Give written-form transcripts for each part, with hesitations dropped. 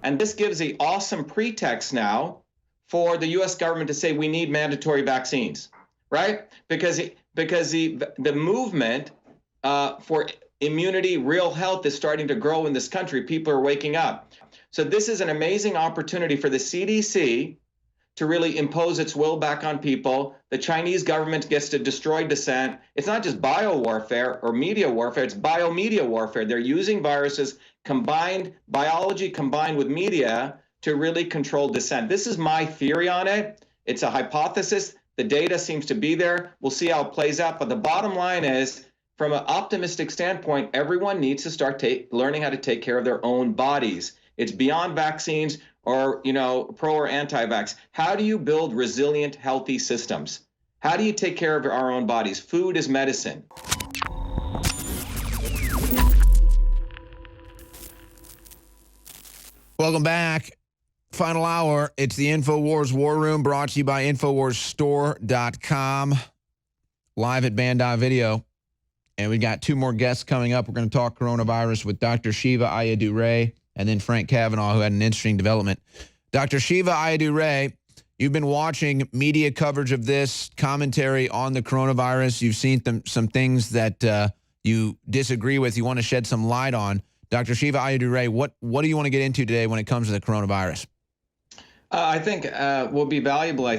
And this gives the awesome pretext now for the U.S. government to say we need mandatory vaccines, right? Because the movement for immunity, real health is starting to grow in this country. People are waking up. So this is an amazing opportunity for the CDC to really impose its will back on people. The Chinese government gets to destroy dissent. It's not just bio-warfare or media warfare, it's biomedia warfare. They're using viruses combined, biology combined with media to really control dissent. This is my theory on it. It's a hypothesis. The data seems to be there. We'll see how it plays out. But the bottom line is, from an optimistic standpoint, everyone needs to start learning how to take care of their own bodies. It's beyond vaccines or, pro or anti-vax. How do you build resilient, healthy systems? How do you take care of our own bodies? Food is medicine. Welcome back. Final hour. It's the InfoWars War Room, brought to you by InfoWarsStore.com. Live at Band.video. And we've got two more guests coming up. We're going to talk coronavirus with Dr. Shiva Ayyadurai and then Frank Cavanaugh, who had an interesting development. Dr. Shiva Ayyadurai, you've been watching media coverage of this, commentary on the coronavirus. You've seen some things that you disagree with, you want to shed some light on. Dr. Shiva Ayyadurai, what do you want to get into today when it comes to the coronavirus? I think will be valuable,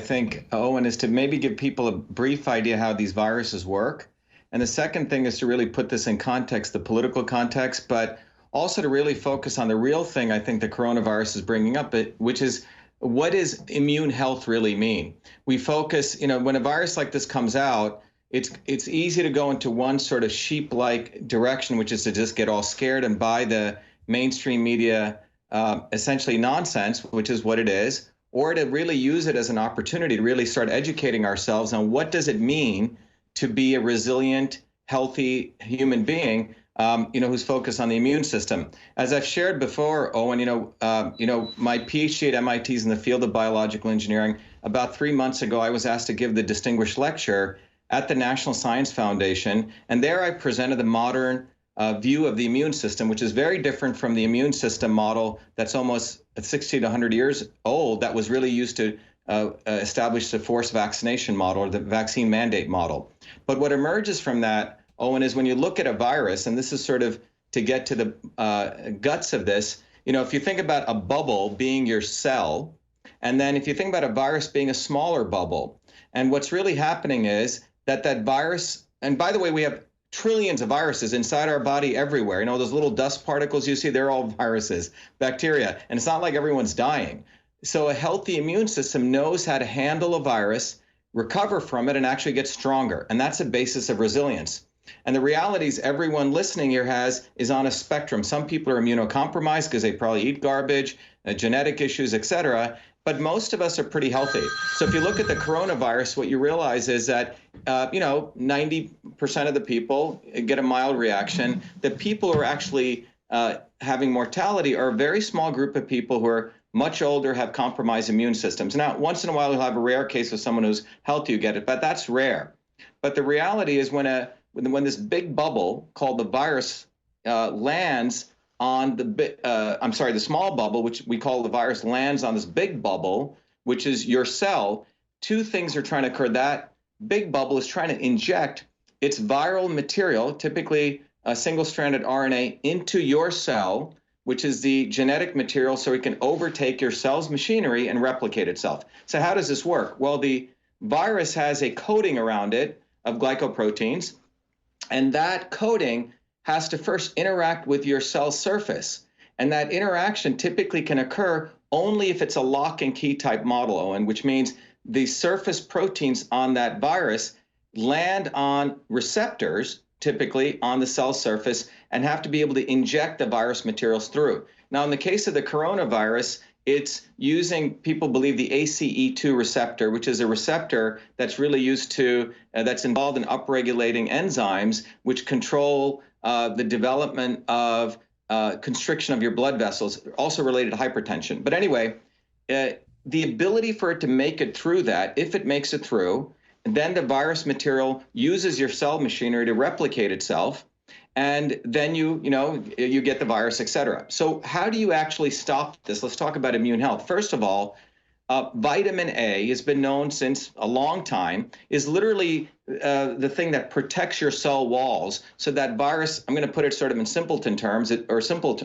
Owen, is to maybe give people a brief idea how these viruses work. And the second thing is to really put this in context, the political context, but also to really focus on the real thing I think the coronavirus is bringing up, which is, what does immune health really mean? We focus, when a virus like this comes out, it's easy to go into one sort of sheep-like direction, which is to just get all scared and buy the mainstream media essentially nonsense, which is what it is, or to really use it as an opportunity to really start educating ourselves on what does it mean to be a resilient, healthy human being, who's focused on the immune system. As I've shared before, Owen, my PhD at MIT is in the field of biological engineering. About 3 months ago, I was asked to give the distinguished lecture at the National Science Foundation, and there I presented the modern view of the immune system, which is very different from the immune system model that's almost 60 to 100 years old, that was really used to establish the forced vaccination model or the vaccine mandate model. But what emerges from that, Owen, is when you look at a virus, and this is sort of to get to the guts of this, if you think about a bubble being your cell, and then if you think about a virus being a smaller bubble, and what's really happening is that virus, and by the way, we have trillions of viruses inside our body everywhere. Those little dust particles you see, they're all viruses, bacteria, and it's not like everyone's dying. So a healthy immune system knows how to handle a virus, recover from it, and actually get stronger. And that's a basis of resilience. And the reality is everyone listening here is on a spectrum. Some people are immunocompromised because they probably eat garbage, genetic issues, et cetera. But most of us are pretty healthy. So if you look at the coronavirus, what you realize is that, 90% of the people get a mild reaction. The people who are actually having mortality are a very small group of people who are much older, have compromised immune systems. Now, once in a while, you'll have a rare case of someone who's healthy who get it, but that's rare. But the reality is when this big bubble called the virus lands on the small bubble, which we call the virus, lands on this big bubble, which is your cell, two things are trying to occur. That big bubble is trying to inject its viral material, typically a single-stranded RNA, into your cell, which is the genetic material, so it can overtake your cell's machinery and replicate itself. So how does this work? Well, the virus has a coating around it of glycoproteins, and that coating has to first interact with your cell surface. And that interaction typically can occur only if it's a lock and key type model, Owen, which means the surface proteins on that virus land on receptors, typically on the cell surface, and have to be able to inject the virus materials through. Now, in the case of the coronavirus, it's using, people believe, the ACE2 receptor, which is a receptor that's really used to, that's involved in upregulating enzymes, which control the development of constriction of your blood vessels, also related to hypertension. But anyway, the ability for it to make it through that, if it makes it through, then the virus material uses your cell machinery to replicate itself. and then you get the virus, et cetera. So how do you actually stop this? Let's talk about immune health. First of all, vitamin A has been known since a long time, is literally the thing that protects your cell walls so that virus, I'm going to put it sort of in simpleton terms, or simple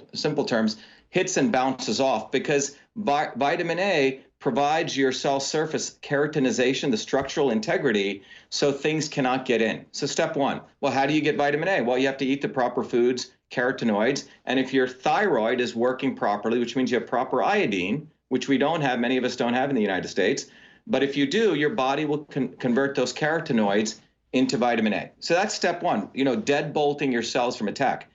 terms, hits and bounces off, because vitamin A provides your cell surface keratinization, the structural integrity, so things cannot get in. So step one, well, how do you get vitamin A? Well, you have to eat the proper foods, carotenoids, and if your thyroid is working properly, which means you have proper iodine, which we don't have, many of us don't have in the United States, but if you do, your body will convert those carotenoids into vitamin A. So that's step one, deadbolting your cells from attack.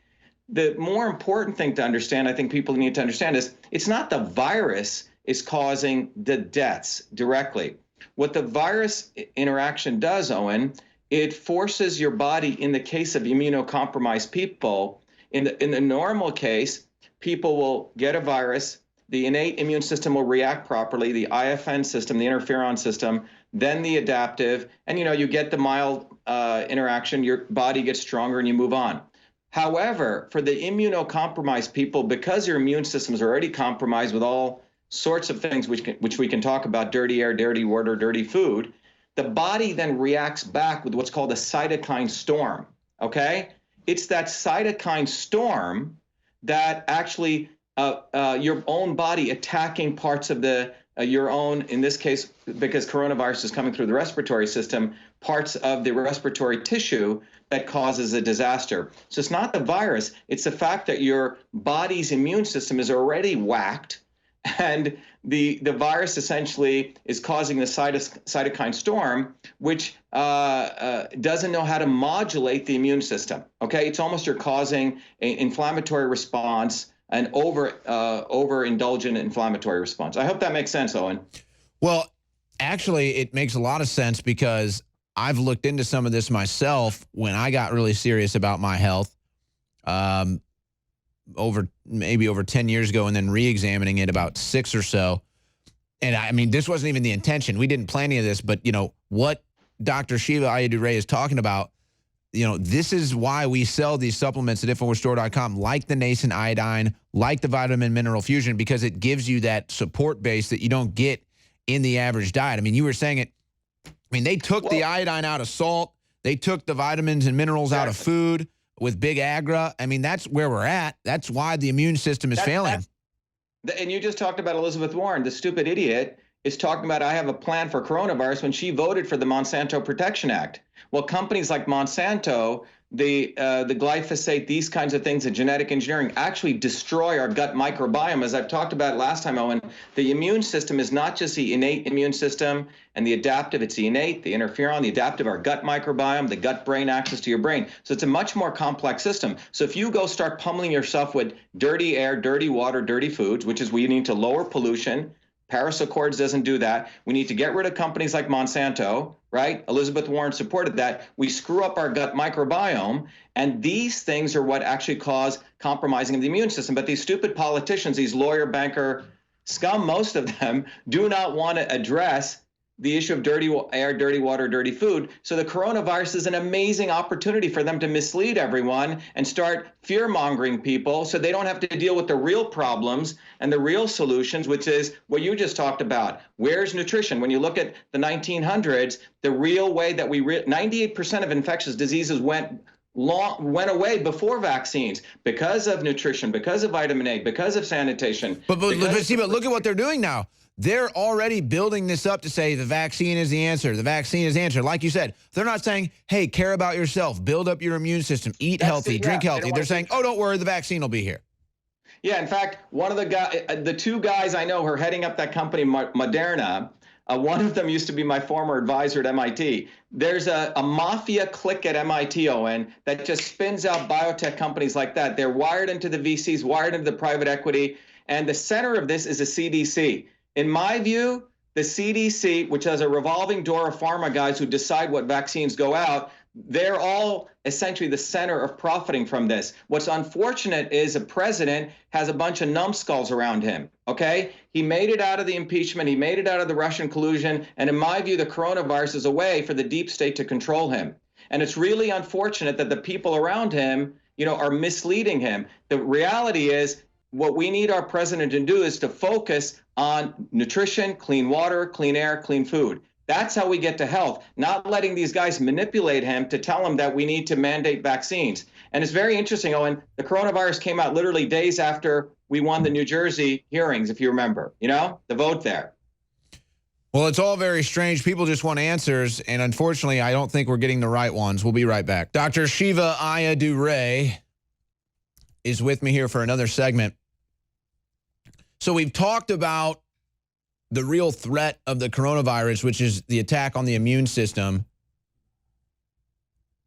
The more important thing to understand, I think people need to understand, is it's not the virus is causing the deaths directly. What the virus interaction does, Owen, it forces your body, in the case of immunocompromised people, in the normal case, people will get a virus, the innate immune system will react properly, the IFN system, the interferon system, then the adaptive, and you get the mild interaction, your body gets stronger and you move on. However, for the immunocompromised people, because your immune system is already compromised with all sorts of things which we can talk about, dirty air, dirty water, dirty food, the body then reacts back with what's called a cytokine storm, okay? It's that cytokine storm that actually your own body attacking parts of your own, in this case, because coronavirus is coming through the respiratory system, parts of the respiratory tissue that causes a disaster. So it's not the virus, it's the fact that your body's immune system is already whacked, and the virus essentially is causing the cytokine storm, which doesn't know how to modulate the immune system. Okay, it's almost you're causing an inflammatory response, an overindulgent inflammatory response. I hope that makes sense, Owen. Well, actually, it makes a lot of sense, because I've looked into some of this myself when I got really serious about my health maybe over 10 years ago, and then re-examining it about 6 or so. And I mean, this wasn't even the intention. We didn't plan any of this, but what Dr. Shiva Ayyadurai is talking about, this is why we sell these supplements at InfoWarsStore.com, like the nascent iodine, like the vitamin mineral fusion, because it gives you that support base that you don't get in the average diet. I mean, you were saying it. I mean, they took the iodine out of salt. They took the vitamins and minerals out of food with big agra. I mean, that's where we're at. That's why the immune system is failing. And you just talked about Elizabeth Warren, the stupid idiot, is talking about, I have a plan for coronavirus, when she voted for the Monsanto Protection Act. Well, companies like Monsanto, the glyphosate, these kinds of things, and genetic engineering actually destroy our gut microbiome. As I've talked about last time, Owen, the immune system is not just the innate immune system and the adaptive, it's the innate, the interferon, the adaptive, our gut microbiome, the gut-brain access to your brain. So it's a much more complex system. So if you go start pummeling yourself with dirty air, dirty water, dirty foods, which is we need to lower pollution. Paris Accords doesn't do that. We need to get rid of companies like Monsanto, right? Elizabeth Warren supported that. We screw up our gut microbiome, and these things are what actually cause compromising of the immune system. But these stupid politicians, these lawyer, banker scum, most of them, do not want to address the issue of dirty air, dirty water, dirty food. So the coronavirus is an amazing opportunity for them to mislead everyone and start fear-mongering people so they don't have to deal with the real problems and the real solutions, which is what you just talked about. Where's nutrition? When you look at the 1900s, the real way that 98% of infectious diseases went away before vaccines because of nutrition, because of vitamin A, because of sanitation. But look at what they're doing now. They're already building this up to say the vaccine is the answer. The vaccine is the answer. Like you said, they're not saying, hey, care about yourself, build up your immune system, eat healthy, drink healthy. They're saying, oh, don't worry, the vaccine will be here. Yeah, in fact, one of the two guys I know who are heading up that company, Moderna, one of them used to be my former advisor at MIT. There's a mafia clique at MIT, Owen, that just spins out biotech companies like that. They're wired into the VCs, wired into the private equity, and the center of this is the CDC. In my view, the CDC, which has a revolving door of pharma guys who decide what vaccines go out, they're all essentially the center of profiting from this. What's unfortunate is a president has a bunch of numbskulls around him, okay? He made it out of the impeachment. He made it out of the Russian collusion. And in my view, the coronavirus is a way for the deep state to control him. And it's really unfortunate that the people around him are misleading him. The reality is what we need our president to do is to focus on nutrition, clean water, clean air, clean food. That's how we get to health, not letting these guys manipulate him to tell him that we need to mandate vaccines. And it's very interesting, Owen, the coronavirus came out literally days after we won the New Jersey hearings, if you remember, the vote there. Well, it's all very strange. People just want answers, and unfortunately, I don't think we're getting the right ones. We'll be right back. Dr. Shiva Ayyadurai is with me here for another segment. So we've talked about the real threat of the coronavirus, which is the attack on the immune system,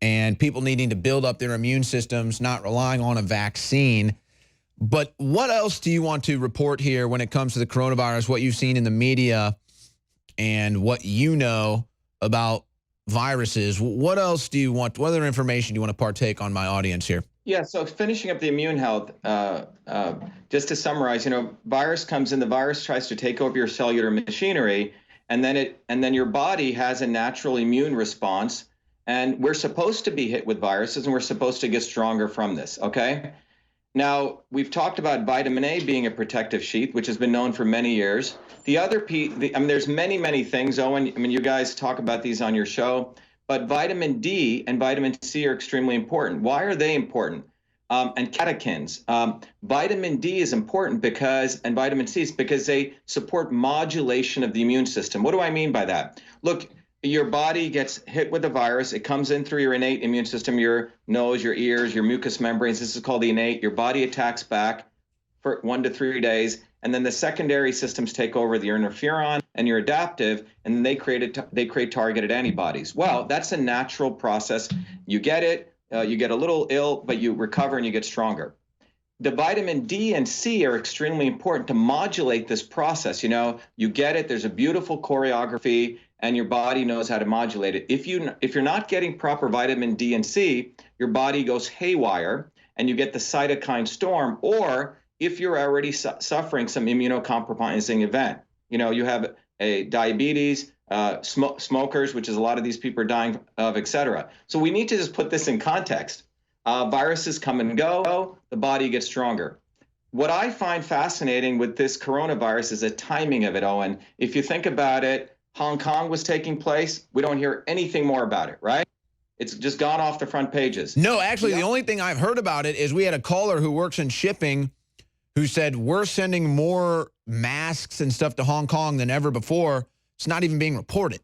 and people needing to build up their immune systems, not relying on a vaccine. But what else do you want to report here when it comes to the coronavirus, what you've seen in the media and what you know about viruses? What else do you want, what other information do you want to partake on my audience here? Yeah, so finishing up the immune health, just to summarize, virus comes in, the virus tries to take over your cellular machinery, and then your body has a natural immune response, and we're supposed to be hit with viruses, and we're supposed to get stronger from this, okay? Now, we've talked about vitamin A being a protective sheath, which has been known for many years. The other there's many, many things, Owen. You guys talk about these on your show. But vitamin D and vitamin C are extremely important. Why are they important? And catechins. Vitamin D is important and vitamin C is because they support modulation of the immune system. What do I mean by that? Look, your body gets hit with a virus. It comes in through your innate immune system, your nose, your ears, your mucous membranes. This is called the innate. Your body attacks back for 1 to 3 days. And then the secondary systems take over, the interferon and your adaptive, and then they create targeted antibodies. Well, that's a natural process. You get it, you get a little ill, but you recover and you get stronger. The vitamin D and C are extremely important to modulate this process. You get it, there's a beautiful choreography, and your body knows how to modulate it. If you're not getting proper vitamin D and C, your body goes haywire, and you get the cytokine storm, or if you're already suffering some immunocompromising event. You have a diabetes, smokers, which is a lot of these people are dying of, et cetera. So we need to just put this in context. Viruses come and go, the body gets stronger. What I find fascinating with this coronavirus is the timing of it, Owen. If you think about it, Hong Kong was taking place. We don't hear anything more about it, right? It's just gone off the front pages. No, actually, the only thing I've heard about it is we had a caller who works in shipping who said, we're sending more masks and stuff to Hong Kong than ever before. It's not even being reported.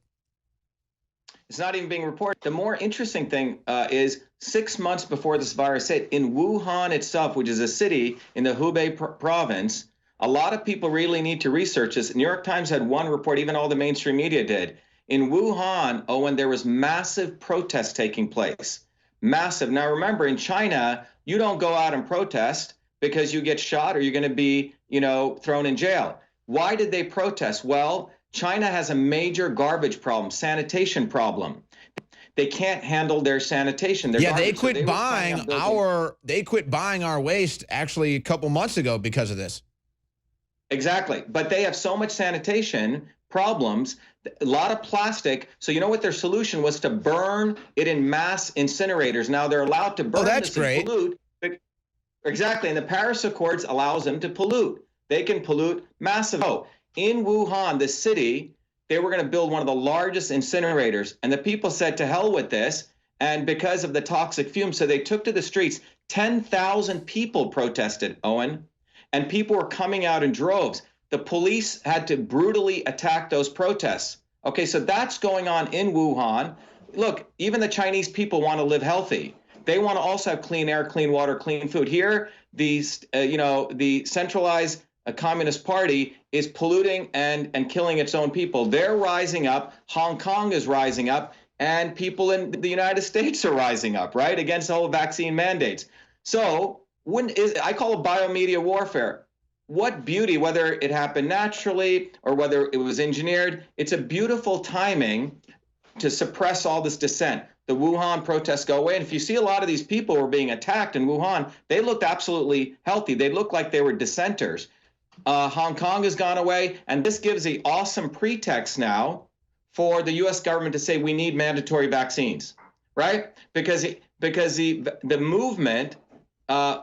It's not even being reported. The more interesting thing is 6 months before this virus hit, in Wuhan itself, which is a city in the Hubei province, a lot of people really need to research this. New York Times had one report, even all the mainstream media did. In Wuhan, Owen, there was massive protests taking place. Massive. Now, remember, in China, you don't go out and protest because you get shot or you're going to be, thrown in jail. Why did they protest? Well, China has a major garbage problem, sanitation problem. They can't handle their sanitation. Yeah, they quit buying our waste actually a couple months ago because of this. Exactly. But they have so much sanitation problems, a lot of plastic. So you know what their solution was? To burn it in mass incinerators. Now they're allowed to burn that's this great. And pollute. Exactly. And the Paris Accords allows them to pollute. They can pollute massively. Oh, in Wuhan, the city, they were going to build one of the largest incinerators. And the people said, to hell with this. And because of the toxic fumes, so they took to the streets. 10,000 people protested, Owen. And people were coming out in droves. The police had to brutally attack those protests. Okay, so that's going on in Wuhan. Look, even the Chinese people want to live healthy. They want to also have clean air, clean water, clean food. Here, the centralized Communist Party is polluting and killing its own people. They're rising up. Hong Kong is rising up. And people in the United States are rising up, right, against the whole vaccine mandates. So I call it biomedia warfare. What beauty, whether it happened naturally or whether it was engineered, it's a beautiful timing to suppress all this dissent. The Wuhan protests go away. And if you see a lot of these people who were being attacked in Wuhan, they looked absolutely healthy. They looked like they were dissenters. Hong Kong has gone away. And this gives the awesome pretext now for the U.S. government to say we need mandatory vaccines, right? Because the movement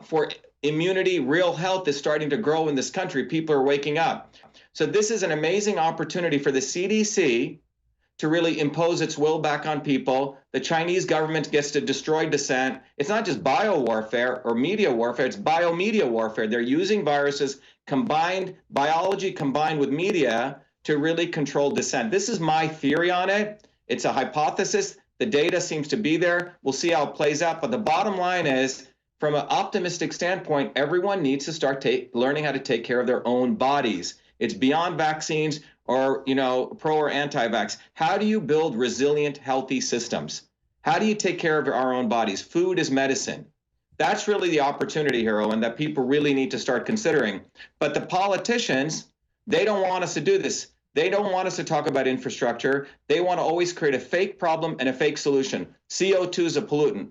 for immunity, real health is starting to grow in this country. People are waking up. So this is an amazing opportunity for the CDC to really impose its will back on people. The Chinese government gets to destroy dissent. It's not just bio-warfare or media warfare, it's biomedia warfare. They're using viruses, biology combined with media to really control dissent. This is my theory on it. It's a hypothesis. The data seems to be there. We'll see how it plays out. But the bottom line is, from an optimistic standpoint, everyone needs to start learning how to take care of their own bodies. It's beyond vaccines or, pro or anti-vax. How do you build resilient, healthy systems? How do you take care of our own bodies? Food is medicine. That's really the opportunity here, Owen, that people really need to start considering. But the politicians, they don't want us to do this. They don't want us to talk about infrastructure. They want to always create a fake problem and a fake solution. CO2 is a pollutant.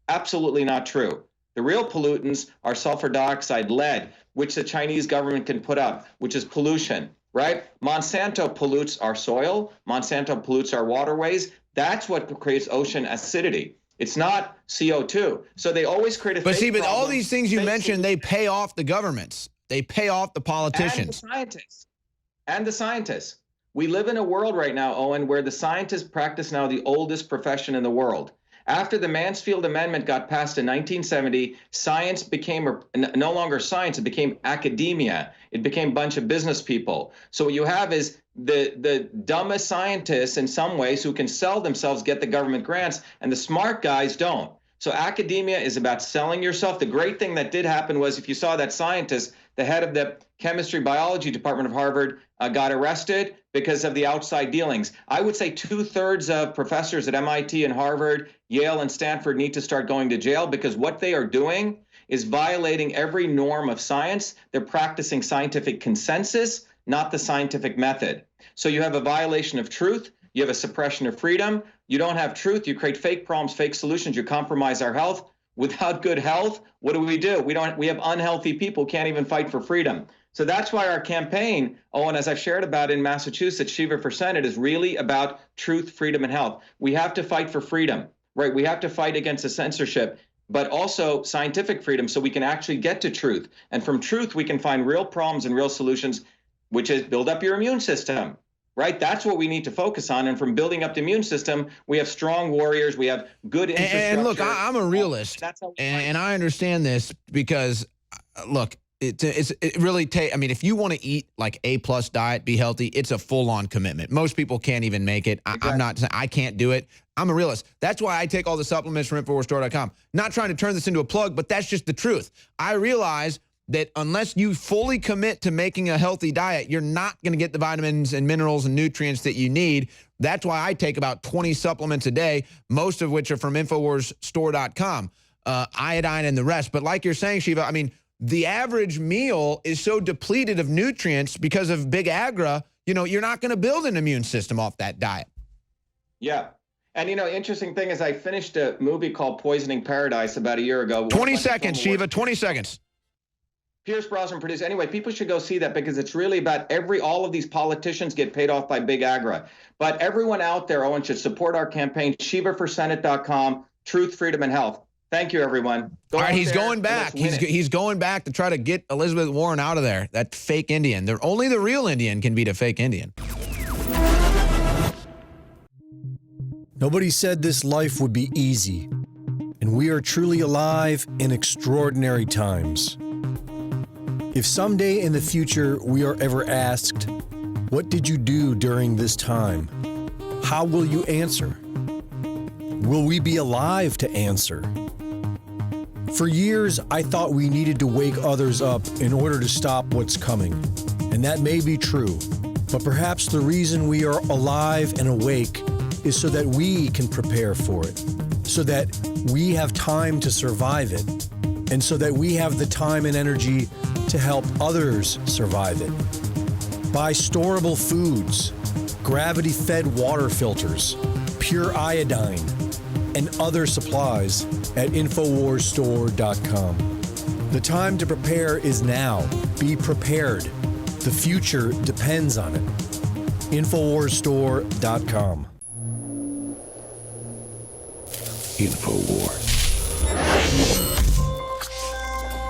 Absolutely not true. The real pollutants are sulfur dioxide, lead, which the Chinese government can put up, which is pollution, right? Monsanto pollutes our soil. Monsanto pollutes our waterways. That's what creates ocean acidity. It's not CO2. So they always create a fake problem. But all these things you mentioned, they pay off the governments. They pay off the politicians. And the scientists. And the scientists. We live in a world right now, Owen, where the scientists practice now the oldest profession in the world. After the Mansfield Amendment got passed in 1970, science became no longer science, it became academia. It became a bunch of business people. So what you have is the dumbest scientists in some ways who can sell themselves, get the government grants, and the smart guys don't. So academia is about selling yourself. The great thing that did happen was, if you saw that scientist, the head of the chemistry biology department of Harvard, got arrested because of the outside dealings. I would say 2/3 of professors at MIT and Harvard, Yale and Stanford need to start going to jail, because what they are doing is violating every norm of science. They're practicing scientific consensus, not the scientific method. So you have a violation of truth. You have a suppression of freedom. You don't have truth. You create fake problems, fake solutions. You compromise our health. Without good health, what do? We have unhealthy people who can't even fight for freedom. So that's why our campaign, Owen, as I've shared about in Massachusetts, Shiva for Senate, is really about truth, freedom, and health. We have to fight for freedom, right? We have to fight against the censorship, but also scientific freedom, so we can actually get to truth. And from truth, we can find real problems and real solutions, which is build up your immune system, right? That's what we need to focus on. And from building up the immune system, we have strong warriors. We have good infrastructure. And look, I'm a realist, and I understand this because, look, it really takes, I mean, if you want to eat like A+ diet, be healthy, it's a full-on commitment. Most people can't even make it. Exactly. I'm not saying I can't do it. I'm a realist. That's why I take all the supplements from InfoWarsStore.com. Not trying to turn this into a plug, but that's just the truth. I realize that unless you fully commit to making a healthy diet, you're not going to get the vitamins and minerals and nutrients that you need. That's why I take about 20 supplements a day, most of which are from InfoWarsStore.com, iodine and the rest. But like you're saying, Shiva, I mean, the average meal is so depleted of nutrients because of big agra, you're not going to build an immune system off that diet. Yeah. And, interesting thing is, I finished a movie called Poisoning Paradise about a year ago. 20 seconds, Shiva, 20 seconds. Pierce Brosnan produced. Anyway, people should go see that, because it's really about all of these politicians get paid off by big agra. But everyone out there, Owen, should support our campaign, ShivaForSenate.com, truth, freedom, and health. Thank you, everyone. All right, he's going back. He's going back to try to get Elizabeth Warren out of there, that fake Indian. Only the real Indian can beat a fake Indian. Nobody said this life would be easy, and we are truly alive in extraordinary times. If someday in the future we are ever asked, "What did you do during this time?" how will you answer? Will we be alive to answer? For years, I thought we needed to wake others up in order to stop what's coming. And that may be true, but perhaps the reason we are alive and awake is so that we can prepare for it, so that we have time to survive it, and so that we have the time and energy to help others survive it. Buy storable foods, gravity-fed water filters, pure iodine, and other supplies at InfoWarsStore.com. The time to prepare is now. Be prepared. The future depends on it. InfoWarsStore.com. InfoWars.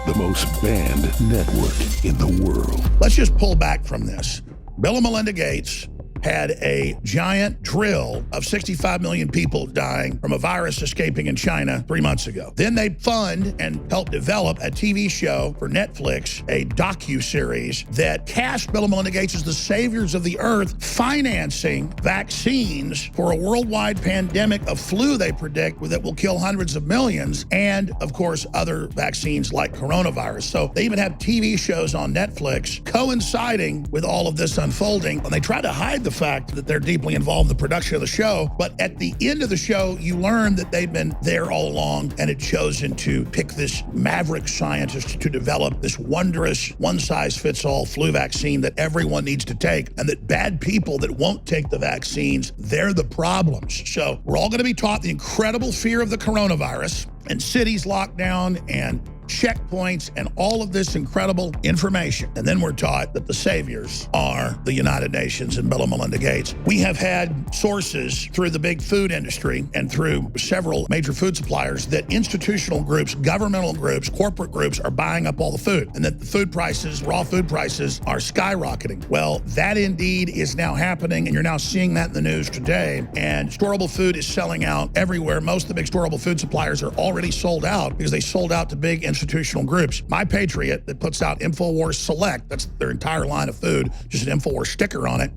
the most banned network in the world. Let's just pull back from this. Bill and Melinda Gates had a giant drill of 65 million people dying from a virus escaping in China 3 months ago. Then they fund and help develop a TV show for Netflix, a docu-series that cast Bill and Melinda Gates as the saviors of the earth, financing vaccines for a worldwide pandemic of flu they predict that will kill hundreds of millions, and of course other vaccines like coronavirus. So they even have TV shows on Netflix coinciding with all of this unfolding, and they try to hide the fact that they're deeply involved in the production of the show. But at the end of the show, you learn that they've been there all along and had chosen to pick this maverick scientist to develop this wondrous one-size-fits-all flu vaccine that everyone needs to take, and that bad people that won't take the vaccines, they're the problems. So we're all going to be taught the incredible fear of the coronavirus and cities locked down and checkpoints and all of this incredible information. And then we're taught that the saviors are the United Nations and Bill and Melinda Gates. We have had sources through the big food industry and through several major food suppliers that institutional groups, governmental groups, corporate groups are buying up all the food, and that the food prices, raw food prices, are skyrocketing. Well, that indeed is now happening, and you're now seeing that in the news today. And storable food is selling out everywhere. Most of the big storable food suppliers are already sold out because they sold out to big institutional groups. My Patriot, that puts out InfoWars Select, that's their entire line of food, just an InfoWars sticker on it,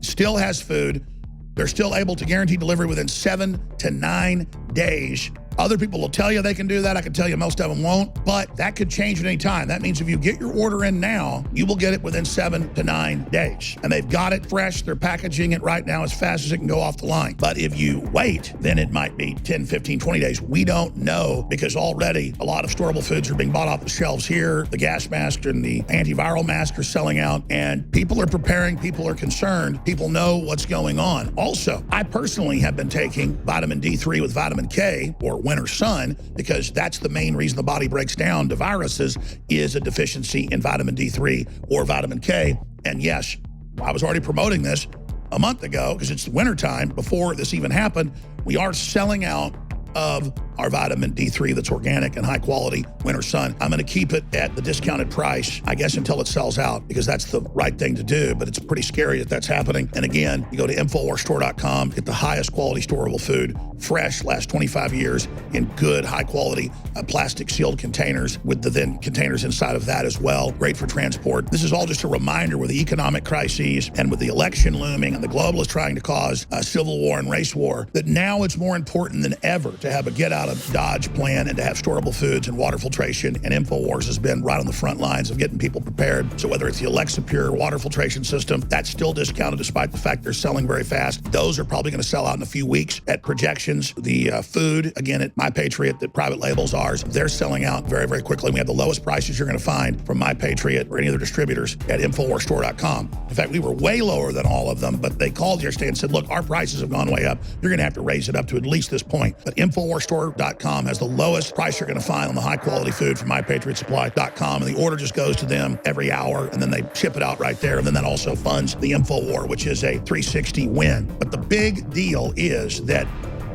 still has food. They're still able to guarantee delivery within 7 to 9 days. Other people will tell you they can do that. I can tell you most of them won't, but that could change at any time. That means if you get your order in now, you will get it within 7 to 9 days. And they've got it fresh. They're packaging it right now as fast as it can go off the line. But if you wait, then it might be 10, 15, 20 days. We don't know, because already a lot of storable foods are being bought off the shelves here. The gas mask and the antiviral mask are selling out, and people are preparing. People are concerned. People know what's going on. Also, I personally have been taking vitamin D3 with vitamin K, or winter sun, because that's the main reason the body breaks down to viruses, is a deficiency in vitamin D3 or vitamin K. And yes, I was already promoting this a month ago because it's wintertime. Before this even happened, we are selling out of our vitamin D3 that's organic and high quality winter sun. I'm going to keep it at the discounted price, I guess, until it sells out, because that's the right thing to do. But it's pretty scary that that's happening. And again, you go to InfoWarsStore.com, get the highest quality storable food, fresh, last 25 years, in good, high quality plastic sealed containers, with the then containers inside of that as well. Great for transport. This is all just a reminder, with the economic crises and with the election looming and the globalists trying to cause a civil war and race war, that now it's more important than ever to have a get out of Dodge plan and to have storable foods and water filtration. And InfoWars has been right on the front lines of getting people prepared. So whether it's the Alexa Pure water filtration system, that's still discounted despite the fact they're selling very fast. Those are probably going to sell out in a few weeks at projections. The food, again, at My Patriot, that private labels ours, they're selling out very, very quickly. We have the lowest prices you're going to find from My Patriot or any other distributors at InfoWarsStore.com. In fact, we were way lower than all of them, but they called yesterday and said, look, our prices have gone way up. You're going to have to raise it up to at least this point. But InfoWarsStore.com has the lowest price you're going to find on the high quality food from MyPatriotSupply.com. And the order just goes to them every hour, and then they ship it out right there. And then that also funds the InfoWar, which is a 360 win. But the big deal is that,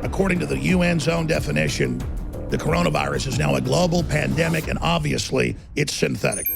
according to the UN's own definition, the coronavirus is now a global pandemic, and obviously it's synthetic.